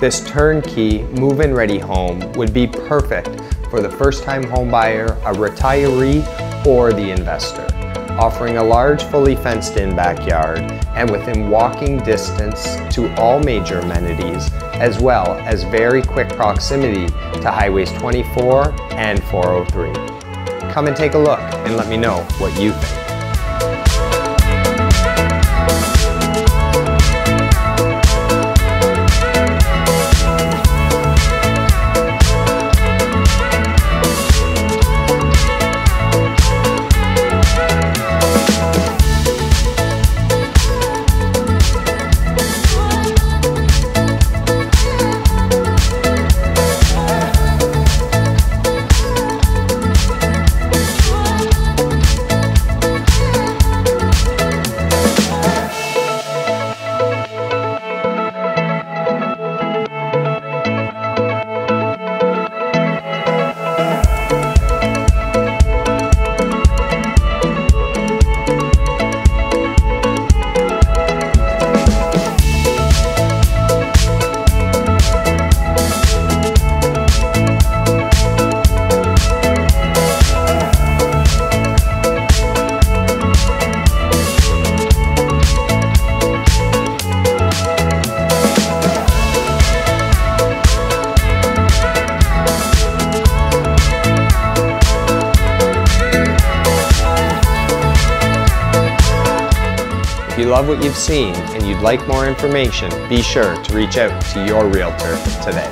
This turnkey, move-in ready home would be perfect for the first-time homebuyer, a retiree, or the investor. Offering a large, fully fenced-in backyard and within walking distance to all major amenities, as well as very quick proximity to Highways 24 and 403. Come and take a look and let me know what you think. If you love what you've seen and you'd like more information, be sure to reach out to your realtor today.